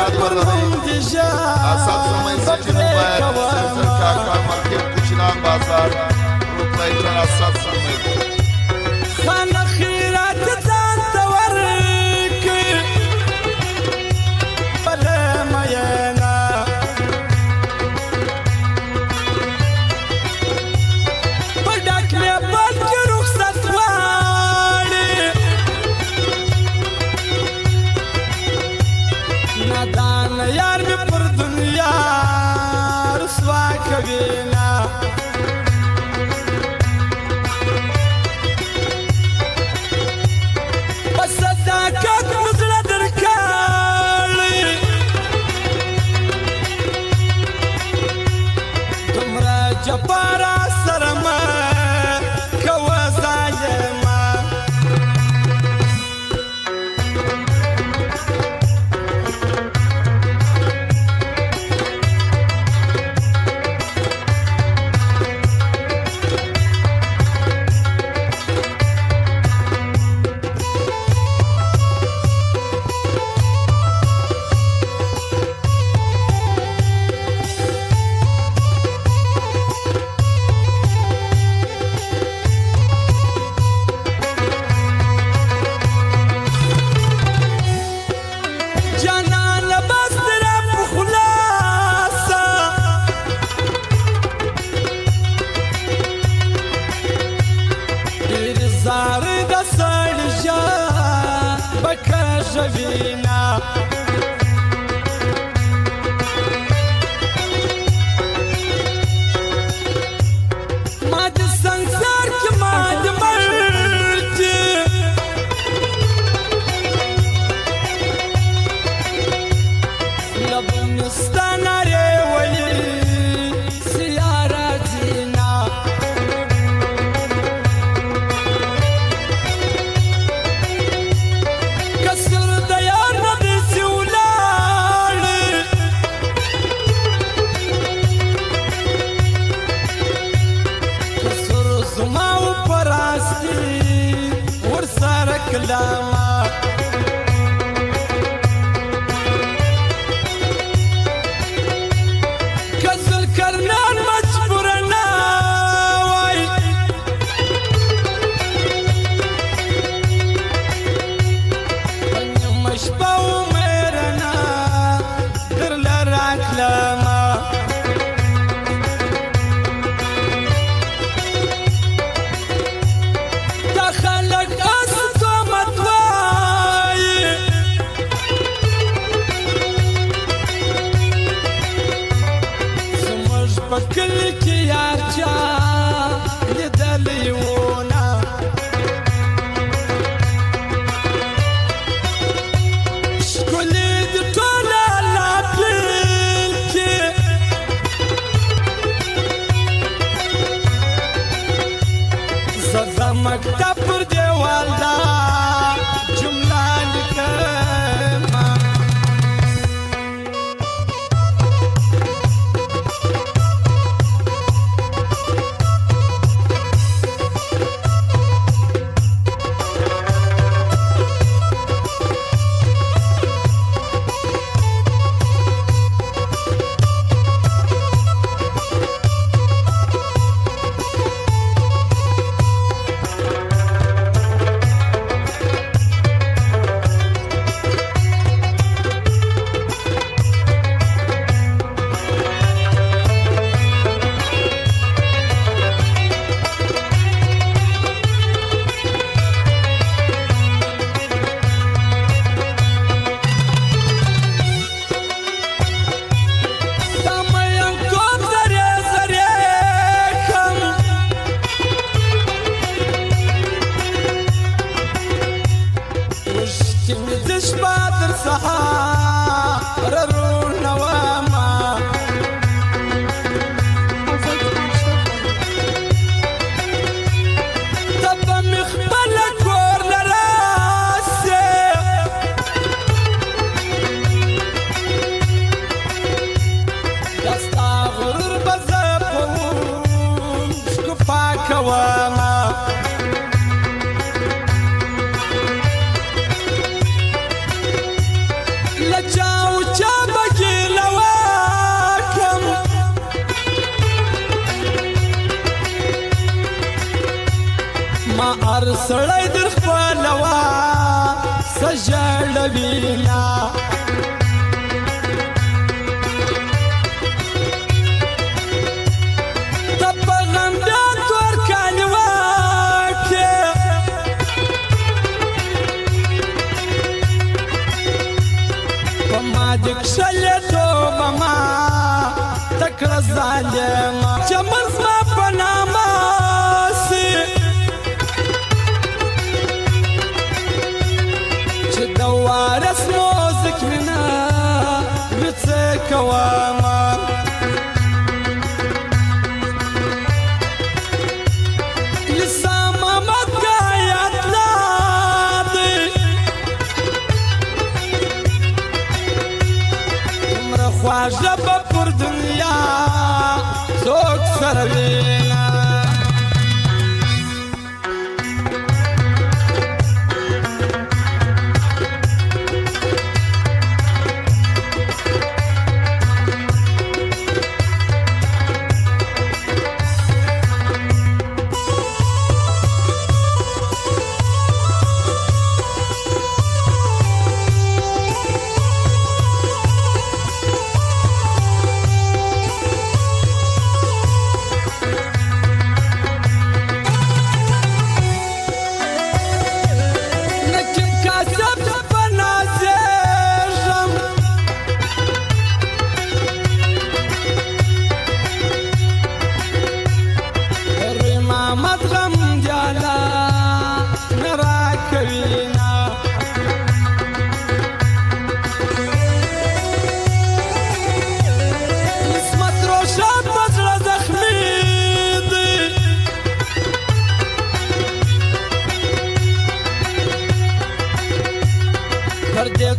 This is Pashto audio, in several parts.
یاد ولرئ اسد زمین سیدی موبایل سنسر کاکا مرکب کوچنان بازار روپۍ جان اسد زمین خانه خیرات ځان ته ورکړي بله میینه په ډک نیبل کې رخصت غواړي نادان یار مې پر دنیا رسوا کوي نه صداقت مزړه درکړي دومره جباره سره مه کوه ظالمه زاري د سړجا بکه ژوینا ما د संसार کې ما د مرګ لبنستان ری ولی سیاره دینا کلاما کسل کرنان مجبور نه وای پنځم شپه عمر نه درله راکلما دا خلک پکل کې یار چا لیدلی وونه ښکلې د ټوله لاپل کې زه د مکتب پر دیوال دا جمله لیکمه سهار رونا وما تبا مخبل كور لراسي دستا غرور بزبون شكفاك وما Ciao, ciao. ما ارسړی در خپلوا سجړوینا تپغم بیا تور کالواکې په ما د کښلې توبه ما تکړه ظالمه چمن زما په نامه سي چې د وارث موزیک مې نه وي څه کومه عیسی محمد کا یاد لادې دومره خواږه به پر دنیا څوک سره وینه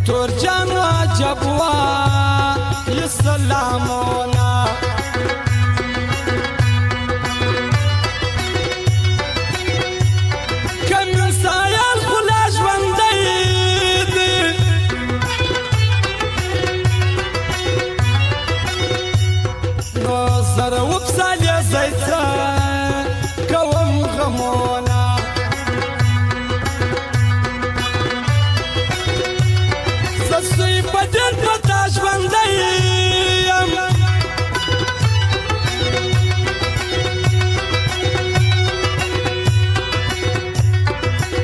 تور جان جبوا سلامونا کم سایل خلا ژوندی دی نو سره وپسالې زیته کوم غمونا زسوی بدن پتا ژوندی یم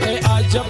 ای عجب